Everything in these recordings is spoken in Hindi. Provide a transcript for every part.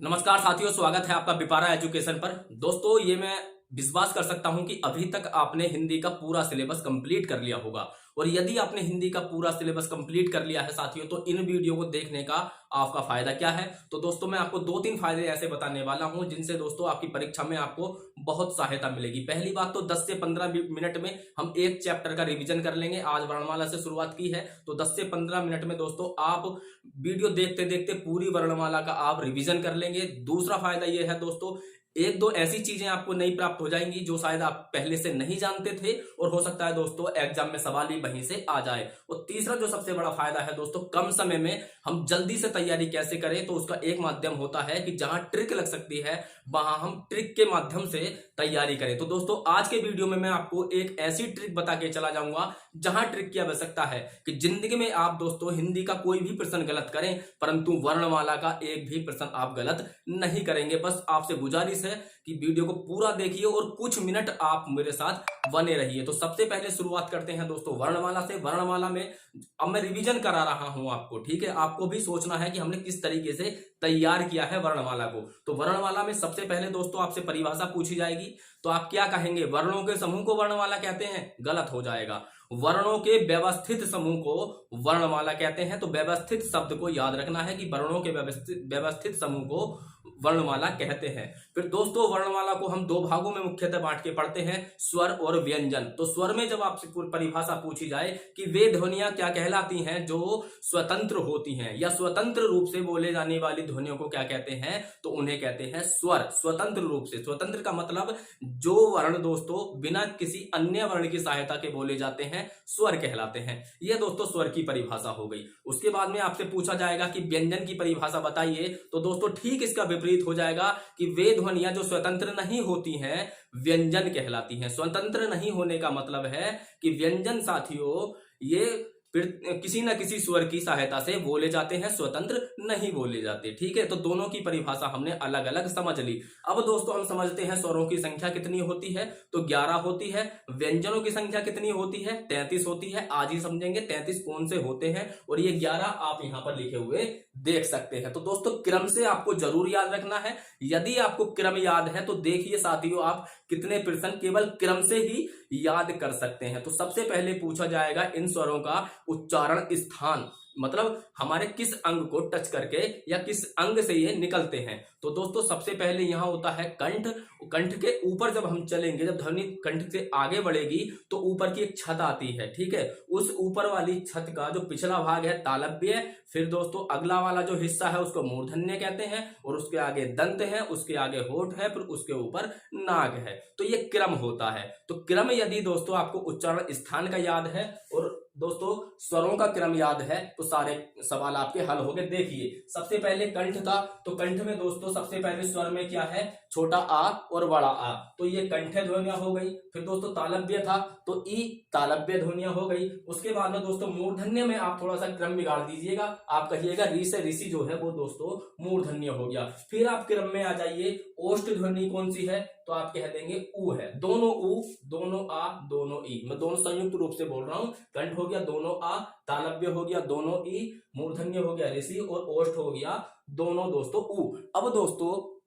नमस्कार साथियों, स्वागत है आपका विपारा एजुकेशन पर। दोस्तों, ये मैं विश्वास कर सकता हूं कि अभी तक आपने हिंदी का पूरा सिलेबस कंप्लीट कर लिया होगा। और यदि आपने हिंदी का पूरा सिलेबस कंप्लीट कर लिया है साथियों, तो इन वीडियो को देखने का आपका फायदा क्या है। तो दोस्तों, मैं आपको दो तीन फायदे ऐसे बताने वाला हूं जिनसे दोस्तों आपकी परीक्षा में आपको बहुत सहायता मिलेगी। पहली बात तो 10 से 15 मिनट में हम एक चैप्टर का रिवीजन कर लेंगे। आज वर्णमाला से शुरुआत की है, तो 10 से 15 मिनट में दोस्तों आप वीडियो देखते देखते पूरी वर्णमाला का आप रिवीजन कर लेंगे। दूसरा फायदा यह है दोस्तों, एक दो ऐसी चीजें आपको नई प्राप्त हो जाएंगी जो शायद आप पहले से नहीं जानते थे, और हो सकता है दोस्तों एग्जाम में सवाल ही वहीं से आ जाए। और तीसरा जो सबसे बड़ा फायदा है दोस्तों, कम समय में हम जल्दी से तैयारी कैसे करें, तो उसका एक माध्यम होता है कि जहां ट्रिक लग सकती है वहां हम ट्रिक के माध्यम से तैयारी करें। तो दोस्तों, आज के वीडियो में मैं आपको एक ऐसी ट्रिक बता के चला जाऊंगा जहां ट्रिक की आवश्यकता है कि जिंदगी में आप दोस्तों हिंदी का कोई भी प्रश्न गलत करें, परंतु वर्णमाला का एक भी प्रश्न आप गलत नहीं करेंगे। बस आपसे गुजारिश है कि वीडियो को पूरा देखिए और कुछ मिनट आप मेरे साथ बने रहिए। तो सबसे पहले शुरुआत करते हैं दोस्तों वर्णमाला से। वर्णमाला में अब मैं रिवीजन करा रहा हूं आपको, ठीक है। आपको भी सोचना है कि हमने किस तरीके से तैयार किया है वर्णमाला को। तो वर्णमाला में सबसे पहले दोस्तों आपसे परिभाषा पूछी जाएगी, तो आप क्या कहेंगे? वर्णों के समूह को वर्णमाला कहते हैं? गलत हो जाएगा। वर्णों के व्यवस्थित समूह को वर्णमाला कहते हैं। तो व्यवस्थित शब्द को याद रखना है कि वर्णों के व्यवस्थित समूह को वर्णमाला कहते हैं। फिर दोस्तों वर्णमाला को हम दो भागों में मुख्यतः बांट के पढ़ते हैं, स्वर और व्यंजन। तो स्वर में जब आपसे परिभाषा पूछी जाए कि वे ध्वनियां क्या कहलाती हैं जो स्वतंत्र होती हैं, या स्वतंत्र रूप से बोले जाने वाली ध्वनियों को क्या कहते हैं, तो उन्हें कहते हैं स्वर। स्वतंत्र रूप से, स्वतंत्र का मतलब जो वर्ण दोस्तों बिना किसी अन्य वर्ण की सहायता के बोले जाते हैं, स्वर कहलाते हैं। यह दोस्तों स्वर की परिभाषा हो गई। उसके बाद में आपसे पूछा जाएगा कि व्यंजन की परिभाषा बताइए, तो दोस्तों ठीक इसका विपरीत हो जाएगा कि वे ध्वनियां जो स्वतंत्र नहीं होती हैं व्यंजन कहलाती हैं। स्वतंत्र नहीं होने का मतलब है कि व्यंजन साथियों ये फिर किसी न किसी स्वर की सहायता से बोले जाते हैं, स्वतंत्र नहीं बोले जाते, ठीक है। तो दोनों की परिभाषा हमने अलग अलग समझ ली। अब दोस्तों हम समझते हैं स्वरों की संख्या कितनी होती है, तो 11 होती है। व्यंजनों की संख्या कितनी होती है? 33 होती है। आज ही समझेंगे 33 कौन से होते हैं, और ये 11 आप यहां पर लिखे हुए देख सकते हैं। तो दोस्तों क्रम से आपको जरूर याद रखना है। यदि आपको क्रम याद है तो देखिए साथियों, आप कितने प्रश्न केवल क्रम से ही याद कर सकते हैं। तो सबसे पहले पूछा जाएगा इन स्वरों का उच्चारण स्थान, मतलब हमारे किस अंग को टच करके या किस अंग से ये निकलते हैं। तो दोस्तों सबसे पहले यहां होता है कंठ। कंठ के ऊपर जब हम चलेंगे, जब ध्वनि कंठ से आगे बढ़ेगी तो ऊपर की एक छत आती है, ठीक है। उस ऊपर वाली छत का जो पिछला भाग है तालव्य, फिर दोस्तों अगला वाला जो हिस्सा है उसको मूर्धन्य कहते हैं, और उसके आगे दंत है, उसके आगे होठ है, फिर उसके ऊपर नाग है। तो ये क्रम होता है। तो क्रम यदि दोस्तों आपको उच्चारण स्थान का याद है और दोस्तों स्वरों का क्रम याद है, तो सारे सवाल आपके हल हो गए। देखिए सबसे पहले कंठ था, तो कंठ में दोस्तों सबसे पहले स्वर में क्या है? छोटा आ और बड़ा आ, तो ये कंठ ध्वनियां हो गई। फिर दोस्तों तालव्य था, तो ई तालव्य ध्वनियां हो गई। उसके बाद में दोस्तों मूर्धन्य में आप थोड़ा सा क्रम बिगाड़ दीजिएगा, आप कहिएगा री से ऋषि जो है वो दोस्तों मूर्धन्य हो गया। फिर आप क्रम में आ जाइए, ओष्ठ ध्वनि कौन सी है, तो आप कह देंगे ऊ है। दोनों ऊ, दोनों आ, दोनों ई, मैं दोनों संयुक्त रूप से बोल रहा हूं। कंठ हो गया दोनों आ, तालव्य हो गया दोनों ई, मूर्धन्य हो गया ऋषि, और ओष्ठ हो गया दोनों दोस्तों ऊ। अब दोस्तों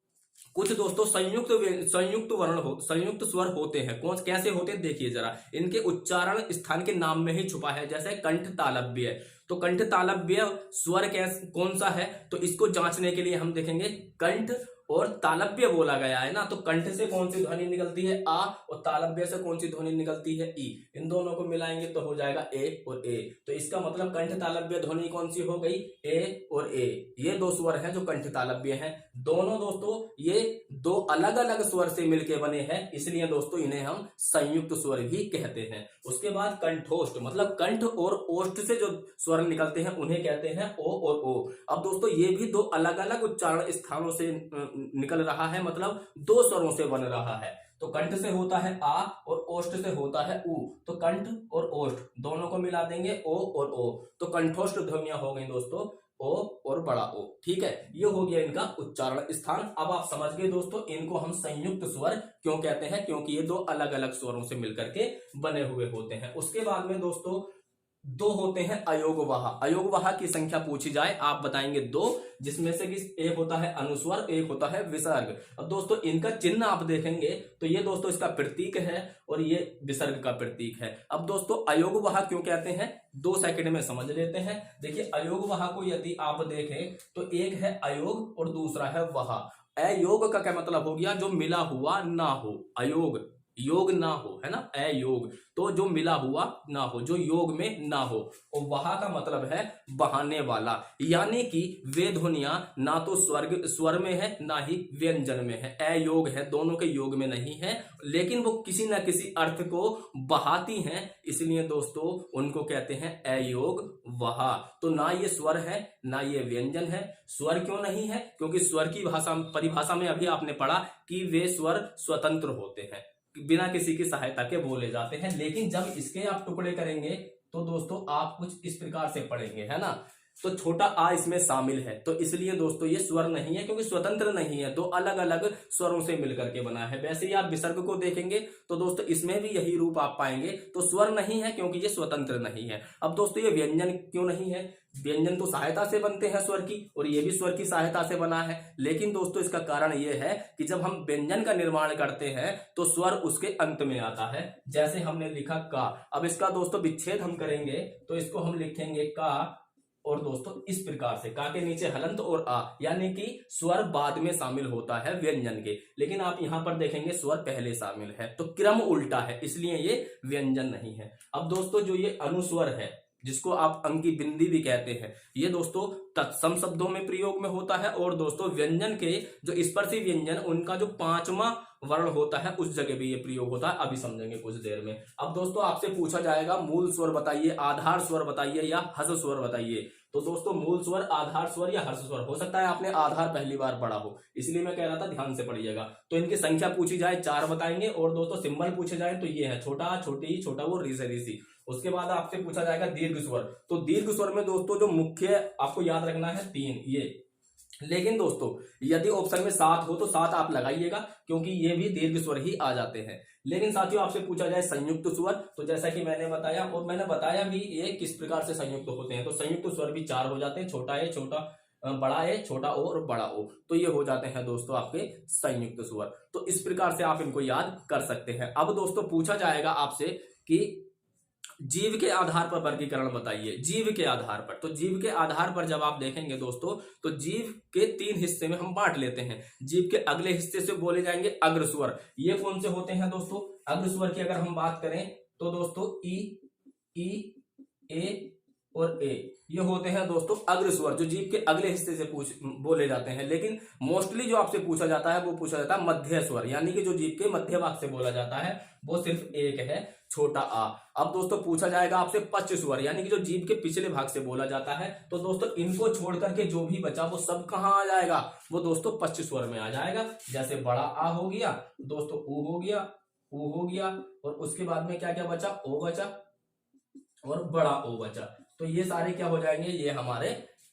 कुछ दोस्तों संयुक्त स्वर होते हैं। कौन कैसे होते हैं देखिए जरा, इनके उच्चारण स्थान के नाम में ही छुपा है। जैसे कंठ तालव्य, तो कंठ तालव्य स्वर कौन सा है, तो इसको जांचने के लिए हम देखेंगे कंठ और तालव्य बोला गया है ना, तो कंठ से कौन सी ध्वनि निकलती है? आ, और तालव्य से कौन सी ध्वनि निकलती है? ई। इन दोनों को मिलाएंगे तो हो जाएगा ए और ए। तो इसका मतलब कंठ तालव्य ध्वनि कौन सी हो गई? ए और ए। ये दो स्वर हैं जो कंठ तालव्य हैं। दोनों दोस्तों ये दो अलग अलग स्वर से मिलकर बने हैं, इसलिए दोस्तों इन्हें हम संयुक्त स्वर भी कहते हैं। उसके बाद कंठोष्ठ, मतलब कंठ और ओष्ठ से जो स्वर निकलते हैं उन्हें कहते हैं ओ और ओ। अब दोस्तों ये भी दो अलग अलग उच्चारण स्थानों से निकल रहा है, मतलब दो स्वरों से बन रहा है। तो कंठ से होता है आ और ओष्ठ से होता है ऊ, तो कंठ और ओष्ठ दोनों को मिला देंगे ओ और ओ, तो कंठोष्ठ ध्वनियां हो गई दोस्तों ओ और बड़ा ओ, ठीक है। ये हो गया इनका उच्चारण स्थान। अब आप समझ गए दोस्तों इनको हम संयुक्त स्वर क्यों कहते हैं, क्योंकि ये दो अलग अलग स्वरों से मिलकर के बने हुए होते हैं। उसके बाद में दोस्तों दो होते हैं अयोगवाह। अयोगवाह की संख्या पूछी जाए आप बताएंगे दो, जिसमें से कि एक होता है अनुस्वर, एक होता है विसर्ग। अब दोस्तों इनका चिन्ह आप देखेंगे तो ये दोस्तों इसका प्रतीक है और ये विसर्ग का प्रतीक है। अब दोस्तों अयोगवाह क्यों कहते हैं, 2 सेकंड में समझ लेते हैं। देखिए अयोगवाह को यदि आप देखें तो एक है अयोग और दूसरा है वहा। अयोग का क्या मतलब हो गया, जो मिला हुआ ना हो। अयोग योग ना हो, है ना, अयोग तो जो मिला हुआ ना हो, जो योग में ना हो। और वहा का मतलब है बहाने वाला, यानी कि वे ध्वनियां ना तो स्वर में है ना ही व्यंजन में है, अयोग है, दोनों के योग में नहीं है, लेकिन वो किसी ना किसी अर्थ को बहाती हैं, इसलिए दोस्तों उनको कहते हैं अयोग वहा। तो ना ये स्वर है ना ये व्यंजन है। स्वर क्यों नहीं है, क्योंकि स्वर की भाषा परिभाषा में अभी आपने पढ़ा कि वे स्वर स्वतंत्र होते हैं, बिना किसी की सहायता के बोले जाते हैं। लेकिन जब इसके आप टुकड़े करेंगे तो दोस्तों आप कुछ इस प्रकार से पढ़ेंगे, है ना, तो छोटा आ इसमें शामिल है, तो इसलिए दोस्तों ये स्वर नहीं है, क्योंकि स्वतंत्र नहीं है, दो अलग अलग स्वरों से मिलकर के बना है। वैसे ही आप विसर्ग को देखेंगे तो दोस्तों इसमें भी यही रूप आप पाएंगे, तो स्वर नहीं है क्योंकि ये स्वतंत्र नहीं है। अब दोस्तों ये व्यंजन क्यों नहीं है, व्यंजन तो सहायता से बनते हैं स्वर की, और ये भी स्वर की सहायता से बना है। लेकिन दोस्तों इसका कारण ये है कि जब हम व्यंजन का निर्माण करते हैं तो स्वर उसके अंत में आता है। जैसे हमने लिखा का, अब इसका दोस्तों विच्छेद हम करेंगे तो इसको हम लिखेंगे का, और दोस्तों इस प्रकार से का के नीचे हलंत और आ, यानी कि स्वर बाद में शामिल होता है व्यंजन के, लेकिन आप यहां पर देखेंगे स्वर पहले शामिल है, तो क्रम उल्टा है, इसलिए ये व्यंजन नहीं है। अब दोस्तों जो ये अनुस्वर है, जिसको आप अंग की बिंदी भी कहते हैं, ये दोस्तों तत्सम शब्दों में प्रयोग में होता है, और दोस्तों व्यंजन के जो स्पर्शी व्यंजन उनका जो 5वां वर्ण होता है उस जगह भी ये प्रयोग होता है, अभी समझेंगे कुछ देर में। अब दोस्तों आपसे पूछा जाएगा मूल स्वर बताइए, आधार स्वर बताइए या हर्ष स्वर बताइए। तो दोस्तों मूल स्वर, आधार स्वर या हर्ष स्वर, हो सकता है आपने आधार पहली बार पढ़ा हो, इसलिए मैं कह रहा था ध्यान से पढ़िएगा। तो इनकी संख्या पूछी जाए 4 बताएंगे, और दोस्तों सिंबल पूछे जाए तो ये है छोटा, छोटी, छोटा वो, री से ऋषि। उसके बाद आपसे पूछा जाएगा दीर्घ स्वर, तो दीर्घ स्वर में दोस्तों जो मुख्य आपको याद रखना है 3 ये। लेकिन दोस्तों यदि ऑप्शन में 7 हो तो 7 आप लगाइएगा, क्योंकि ये भी दीर्घ स्वर ही आ जाते हैं। लेकिन साथियों आपसे पूछा जाए संयुक्त स्वर, तो जैसा कि मैंने बताया, और मैंने बताया भी ये किस प्रकार से संयुक्त होते हैं, तो संयुक्त स्वर भी 4 हो जाते हैं, छोटा ए, छोटा बड़ा ए, छोटा ओ और बड़ा ओ, तो ये हो जाते हैं दोस्तों आपके संयुक्त स्वर। तो इस प्रकार से आप इनको याद कर सकते हैं। अब दोस्तों पूछा जाएगा आपसे कि जीव के आधार पर वर्गीकरण बताइए, जीव के आधार पर। तो जीव के आधार पर जब आप देखेंगे दोस्तों, तो जीव के 3 हिस्से में हम बांट लेते हैं। जीव के अगले हिस्से से बोले जाएंगे अग्रस्वर। ये कौन से होते हैं दोस्तों, अग्रस्वर की अगर हम बात करें तो दोस्तों ई, ए और ए, ये होते हैं दोस्तों अग्रस्वर, जो जीव के अगले हिस्से से बोले जाते हैं। लेकिन मोस्टली जो आपसे पूछा जाता है वो पूछा जाता है मध्य स्वर, यानी कि जो जीव के मध्य भाग से बोला जाता है वो सिर्फ एक है, छोटा आ। अब दोस्तों पूछा जाएगा आपसे पश्च स्वर, यानी कि जो जीभ के पिछले भाग से बोला जाता है, तो दोस्तों इनको छोड़ करके जो भी बचा वो सब कहां आ जाएगा, वो दोस्तों पश्च स्वर में आ जाएगा। जैसे बड़ा आ हो गया दोस्तों, ऊ हो गया, ऊ हो गया, और उसके बाद में क्या क्या बचा, ओ बचा और बड़ा ओ बचा। तो ये सारे क्या हो जाएंगे, ये हमारे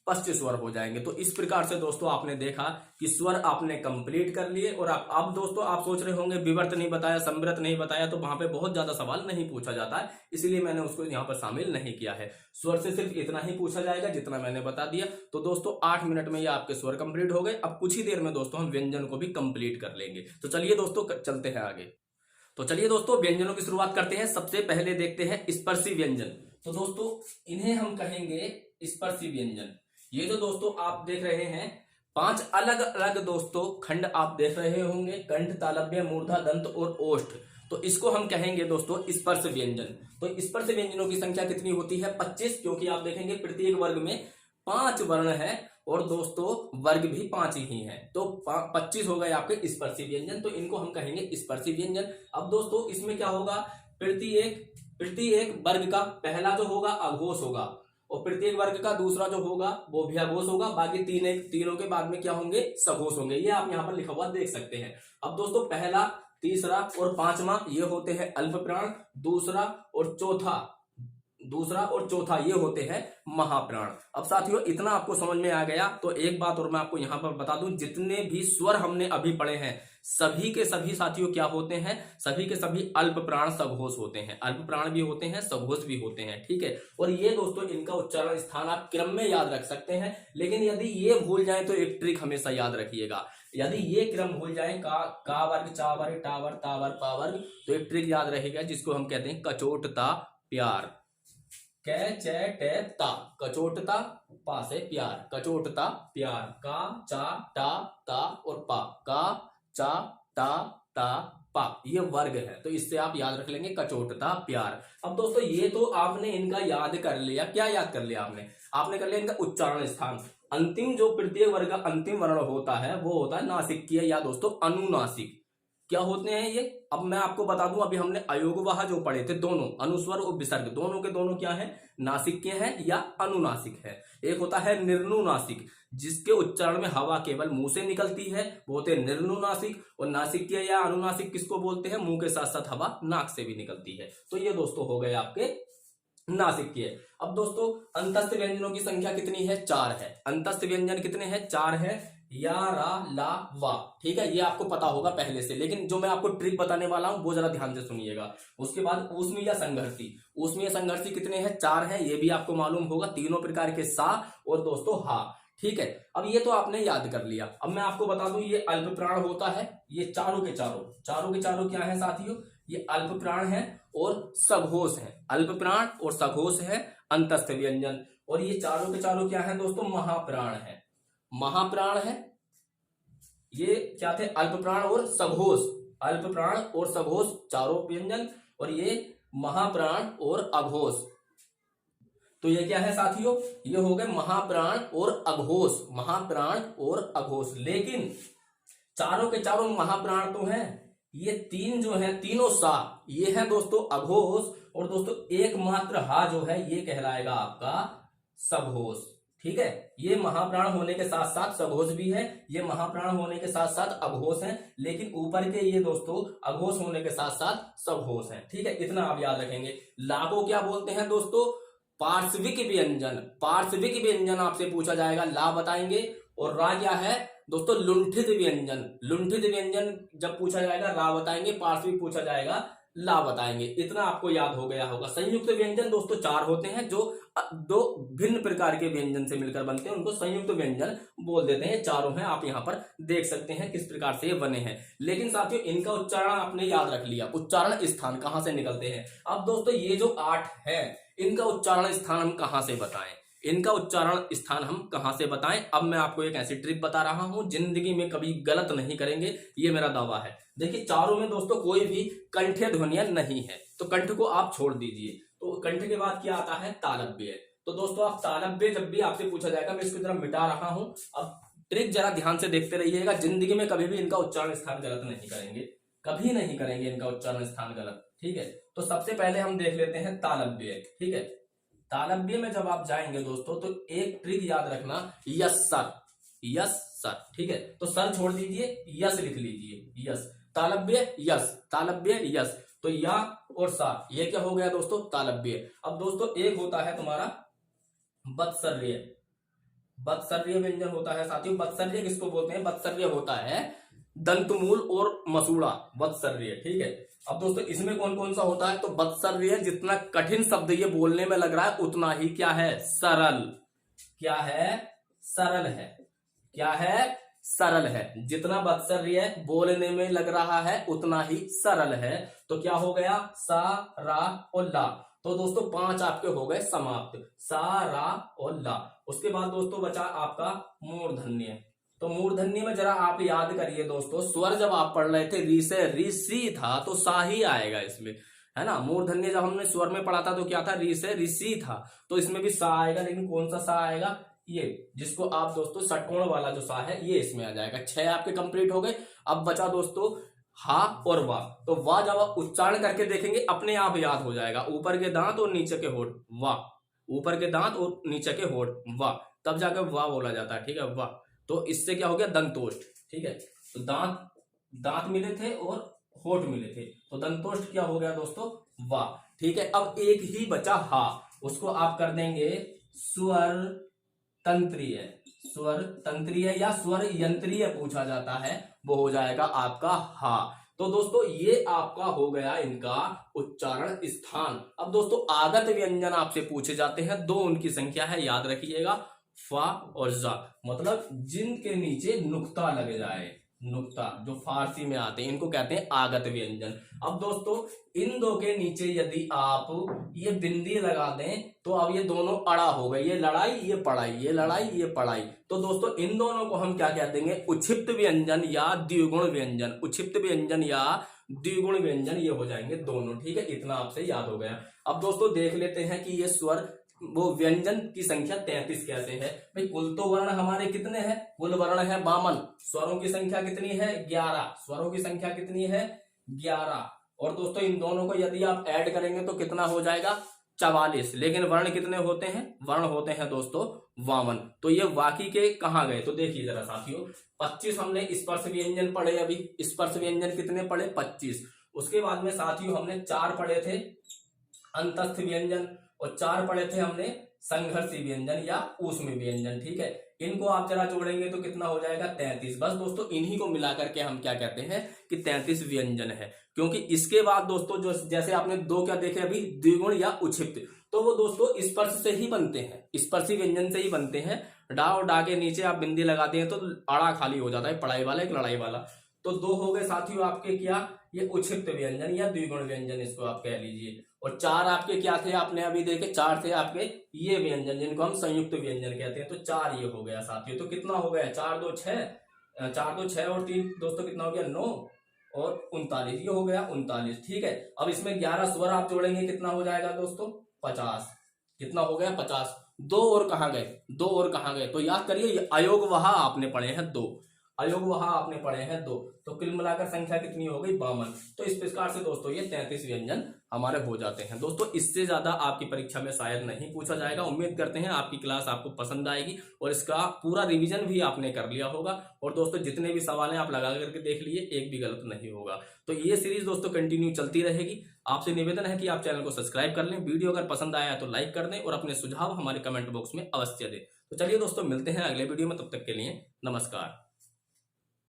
पश्च स्वर हो जाएंगे। तो इस प्रकार से दोस्तों आपने देखा कि स्वर आपने कंप्लीट कर लिए। और अब दोस्तों आप सोच रहे होंगे विवर्त नहीं बताया, संवृत नहीं बताया, तो वहां पे बहुत ज्यादा सवाल नहीं पूछा जाता है, इसलिए मैंने उसको यहाँ पर शामिल नहीं किया है। स्वर से सिर्फ इतना ही पूछा जाएगा जितना मैंने बता दिया। तो दोस्तों 8 मिनट में ये आपके स्वर कंप्लीट हो गए। अब कुछ ही देर में दोस्तों हम व्यंजन को भी कंप्लीट कर लेंगे। तो चलिए दोस्तों चलते हैं आगे। तो चलिए दोस्तों व्यंजनों की शुरुआत करते हैं। सबसे पहले देखते हैं स्पर्शी व्यंजन। तो दोस्तों इन्हें हम कहेंगे स्पर्शी व्यंजन। ये जो दोस्तों आप देख रहे हैं 5 अलग अलग दोस्तों खंड आप देख रहे होंगे, कंठ, तालव्य, मूर्धा, दंत और ओष्ठ। तो इसको हम कहेंगे दोस्तों स्पर्श व्यंजन। तो स्पर्श व्यंजनों की संख्या कितनी होती है, 25, क्योंकि आप देखेंगे प्रत्येक वर्ग में 5 वर्ण है और दोस्तों वर्ग भी 5 ही हैं, तो 25 हो गए आपके स्पर्शी व्यंजन। तो इनको हम कहेंगे स्पर्शी व्यंजन। अब दोस्तों इसमें क्या होगा, प्रत्येक वर्ग का पहला जो होगा अघोष होगा, और प्रत्येक वर्ग का दूसरा जो होगा वो भी अघोष होगा। बाकी तीनों के बाद में क्या होंगे, सघोष होंगे। ये आप यहाँ पर लिखा हुआ देख सकते हैं। अब दोस्तों पहला, तीसरा और 5वां ये होते हैं अल्प प्राण, दूसरा और चौथा दूसरा और चौथा ये होते हैं महाप्राण। अब साथियों इतना आपको समझ में आ गया तो एक बात और मैं आपको यहां पर बता दूं, जितने भी स्वर हमने अभी पढ़े हैं सभी के सभी साथियों क्या होते हैं, सभी के सभी अल्प प्राण सघोष होते हैं, अल्प प्राण भी होते हैं सघोष भी होते हैं, ठीक है। और ये दोस्तों इनका उच्चारण स्थान आप क्रम में याद रख सकते हैं, लेकिन यदि ये भूल जाए तो एक ट्रिक हमेशा याद रखिएगा, यदि ये क्रम भूल जाए का वर्ग चा वर्ग टा वर्ग ता वर्ग पा वर्ग, तो एक ट्रिक याद रहेगा जिसको हम कहते हैं कचोटता प्यार। कै चे टे ता कचोटता, पा से प्यार, कचोटता प्यार, का चा टा ता और पा, का चा टा ता पा, ये वर्ग है तो इससे आप याद रख लेंगे कचोटता प्यार। अब दोस्तों ये तो आपने इनका याद कर लिया, क्या याद कर लिया आपने, आपने कर लिया इनका उच्चारण स्थान। अंतिम जो प्रत्येक वर्ग का अंतिम वर्ण होता है वो होता है नासिकीय या दोस्तों अनुनासिक। क्या होते हैं ये, अब मैं आपको बता दूं, अभी हमने अयोगवाह जो पढ़े थे दोनों अनुस्वर और विसर्ग दोनों के दोनों क्या है, नासिकीय है या अनुनासिक है। एक होता है निर्नुनासिक जिसके उच्चारण में हवा केवल मुंह से निकलती है वो होते हैं निर्नुनासिक, और नासिकीय या अनुनासिक किसको बोलते हैं, मुंह के साथ साथ हवा नाक से भी निकलती है। तो ये दोस्तों हो गए आपके नासिकीय। अब दोस्तों अंतस्थ व्यंजनों की संख्या कितनी है, 4 है। अंतस्थ व्यंजन कितने हैं, 4 है, या रा ला वा, ठीक है, ये आपको पता होगा पहले से, लेकिन जो मैं आपको ट्रिक बताने वाला हूं वो जरा ध्यान से सुनिएगा। उसके बाद ऊष्मीय या संघर्षी, ऊष्मीय संघर्षी कितने हैं, 4 है, ये भी आपको मालूम होगा, तीनों प्रकार के सा और दोस्तों हा, ठीक है। अब ये तो आपने याद कर लिया। अब मैं आपको बता दूं ये अल्प प्राण होता है, ये चारों के चारों क्या है साथियों, ये अल्प प्राण है और सघोष है, अल्प प्राण और सघोष है अंतस्थ व्यंजन, और ये चारों के चारों क्या है दोस्तों, महाप्राण है, महाप्राण है। ये क्या थे, अल्प प्राण और सघोष, अल्प प्राण और सघोष चारों व्यंजन, और ये महाप्राण और अघोष। तो ये क्या है साथियों, ये हो गए महाप्राण और अघोष, महाप्राण और अघोष। लेकिन चारों के चारों महाप्राण तो हैं, ये तीन जो है तीनों सा ये है दोस्तों अघोष, और दोस्तों एकमात्र हा जो है ये कहलाएगा आपका सघोष, ठीक है। ये महाप्राण होने के साथ साथ सघोष भी है, ये महाप्राण होने के साथ साथ अघोष है, लेकिन ऊपर के ये दोस्तों अघोष होने के साथ साथ सघोष है, ठीक है। इतना आप याद रखेंगे। ला को क्या बोलते हैं दोस्तों, पार्श्विक व्यंजन, पार्श्विक व्यंजन आपसे पूछा जाएगा, ला बताएंगे। और रा क्या है दोस्तों, लुंठित व्यंजन, लुंठित व्यंजन जब पूछा जाएगा रा बताएंगे, पार्श्विक पूछा जाएगा ला बताएंगे। इतना आपको याद हो गया होगा। संयुक्त व्यंजन दोस्तों 4 होते हैं जो दो भिन्न प्रकार के व्यंजन से मिलकर बनते हैं, उनको संयुक्त व्यंजन बोल देते हैं। चारों हैं, आप यहाँ पर देख सकते हैं किस प्रकार से ये बने हैं। लेकिन साथियों इनका उच्चारण आपने याद रख लिया, उच्चारण स्थान कहां से निकलते हैं। अब दोस्तों ये जो 8 है इनका उच्चारण स्थान हम कहां से बताएं, इनका उच्चारण स्थान हम कहां से बताएं। अब मैं आपको एक ऐसी ट्रिक बता रहा हूं, जिंदगी में कभी गलत नहीं करेंगे, ये मेरा दावा है। देखिए चारों में दोस्तों कोई भी कंठ्य ध्वनियां नहीं है, तो कंठ को आप छोड़ दीजिए। तो कंठ के बाद क्या आता है, तालव्य। तो दोस्तों आप तालव्य जब भी आपसे पूछा जाएगा, मैं इसको जरा मिटा रहा हूं। अब ट्रिक जरा ध्यान से देखते रहिएगा, जिंदगी में कभी भी इनका उच्चारण स्थान गलत नहीं करेंगे, कभी नहीं करेंगे इनका उच्चारण स्थान गलत, ठीक है। तो सबसे पहले हम देख लेते हैं तालव्य, ठीक है। तालव्य में जब आप जाएंगे दोस्तों तो एक ट्रिक याद रखना, यस सर, यस सर, ठीक है। तो सर छोड़ दीजिए, यस लिख लीजिए, यस, तालव्य यस, तालव्य यस। तो या और सा ये क्या हो गया दोस्तों, तालव्य। अब दोस्तों एक होता है तुम्हारा बत्सर्य, बत्सर्य व्यंजन होता है साथियों। बत्सर्य किसको बोलते हैं, बत्सर्य होता है दंतमूल और मसूड़ा, बत्सर्य, ठीक है। अब दोस्तों इसमें कौन कौन सा होता है, तो बत्सर्य जितना कठिन शब्द ये बोलने में लग रहा है उतना ही क्या है, सरल, क्या है, सरल है, क्या है, सरल है। जितना बत्सर्य बोलने में लग रहा है उतना ही सरल है। तो क्या हो गया, सा रा और ला। तो दोस्तों 5 आपके हो गए समाप्त, सा रा और ला। उसके बाद दोस्तों बचा आपका मूर्धन्य। तो मूर्धन्य में जरा आप याद करिए दोस्तों, स्वर जब आप पढ़ रहे थे री से, री सी था तो सा ही आएगा इसमें, है ना। मूर्धन्य जब हमने स्वर में पढ़ा था तो क्या था, री से ऋषि था, तो इसमें भी सा आएगा। लेकिन कौन सा सा आएगा, ये जिसको आप दोस्तों षटकोण वाला जो सा है ये इसमें आ जाएगा। 6 आपके कंप्लीट हो गए। अब बचा दोस्तों हा और वाह। तो वाह जब आप उच्चारण करके देखेंगे अपने आप याद हो जाएगा, ऊपर के दांत और नीचे के होठ, वाह, ऊपर के दांत और नीचे के होठ, वाह, तब जाकर वाह बोला जाता है, ठीक है, वाह। तो इससे क्या हो गया, दंतोष्ठ, ठीक है। तो दांत मिले थे और होठ मिले थे, तो दंतोष्ठ क्या हो गया दोस्तों, वाह, ठीक है। अब एक ही बचा हा। उसको आप कर देंगे स्वर तंत्रीय, स्वर तंत्रीय या स्वर यंत्रीय पूछा जाता है, वो हो जाएगा आपका हा। तो दोस्तों ये आपका हो गया इनका उच्चारण स्थान। अब दोस्तों आगत व्यंजन आपसे पूछे जाते हैं, दो उनकी संख्या है, याद रखिएगा, फा और जा, मतलब जिनके नीचे नुक्ता लग जाए, नुक्ता जो फारसी में आते हैं, इनको कहते हैं आगत व्यंजन। अब दोस्तों इन दो के नीचे यदि आप ये बिंदी लगा दें तो अब ये दोनों अड़ा हो गए, ये लड़ाई ये पढ़ाई, ये लड़ाई ये पढ़ाई। तो दोस्तों इन दोनों को हम क्या कह देंगे, उक्षिप्त व्यंजन या द्विगुण व्यंजन, उक्षिप्त व्यंजन या द्विगुण व्यंजन, ये हो जाएंगे दोनों। ठीक है, इतना आपसे याद हो गया। अब दोस्तों देख लेते हैं कि ये स्वर वो व्यंजन की संख्या 33 कैसे है। भाई कुल तो वर्ण हमारे कितने हैं, कुल वर्ण है 52, स्वरों की संख्या कितनी है 11, स्वरों की संख्या कितनी है 11। और दोस्तों इन दोनों को यदि आप ऐड करेंगे तो कितना हो जाएगा 44। लेकिन वर्ण कितने होते हैं, वर्ण होते हैं दोस्तों 52। तो ये वाकी के कहाँ गए, तो देखिए जरा साथियों, 25 हमने स्पर्श व्यंजन पढ़े, अभी स्पर्श व्यंजन कितने पढ़े 25। उसके बाद में साथियों हमने 4 पढ़े थे अंतस्थ व्यंजन, और 4 पढ़े थे हमने संघर्षी व्यंजन या ऊष्म व्यंजन। ठीक है, इनको आप जरा जोड़ेंगे तो कितना हो जाएगा 33। बस दोस्तों इन्हीं को मिलाकर के हम क्या कहते हैं कि 33 व्यंजन है। क्योंकि इसके बाद दोस्तों जो जैसे आपने दो क्या देखे अभी, द्विगुण या उक्षिप्त, तो वो दोस्तों स्पर्श से ही बनते हैं, स्पर्शी व्यंजन से ही बनते हैं। डा और डा के नीचे आप बिंदी लगाते हैं तो अड़ा खाली हो जाता है, पढ़ाई वाला एक लड़ाई वाला। तो 2 हो गए साथियों आपके क्या, ये उक्षिप्त व्यंजन या द्विगुण व्यंजन इसको आप कह लीजिए। और 4 आपके क्या थे, आपने अभी देखे 4 थे आपके ये व्यंजन जिनको हम संयुक्त व्यंजन कहते हैं। तो 4 ये हो गया साथियों। तो कितना हो गया 4 2 6, 4 2 6 और 3 दोस्तों कितना हो गया 9 और 39, ये हो गया 39। ठीक है, अब इसमें 11 स्वर आप जोड़ेंगे कितना हो जाएगा दोस्तों 50। कितना हो गया 50। 2 और कहाँ गए, 2 और कहाँ गए, तो याद करिए अयोग वहा आपने पढ़े हैं 2, अयोग वहां आपने पढ़े हैं 2। तो कुल मिलाकर संख्या कितनी हो गई 52। तो इस प्रकार से दोस्तों ये 33 व्यंजन हमारे हो जाते हैं। दोस्तों इससे ज्यादा आपकी परीक्षा में शायद नहीं पूछा जाएगा। उम्मीद करते हैं आपकी क्लास आपको पसंद आएगी और इसका पूरा रिवीजन भी आपने कर लिया होगा। और दोस्तों जितने भी सवाल हैं आप लगा करके देख लिए, एक भी गलत नहीं होगा। तो ये सीरीज दोस्तों कंटिन्यू चलती रहेगी। आपसे निवेदन है कि आप चैनल को सब्सक्राइब कर लें, वीडियो अगर पसंद आया तो लाइक कर दें और अपने सुझाव हमारे कमेंट बॉक्स में अवश्य दें। तो चलिए दोस्तों मिलते हैं अगले वीडियो में, तब तक के लिए नमस्कार।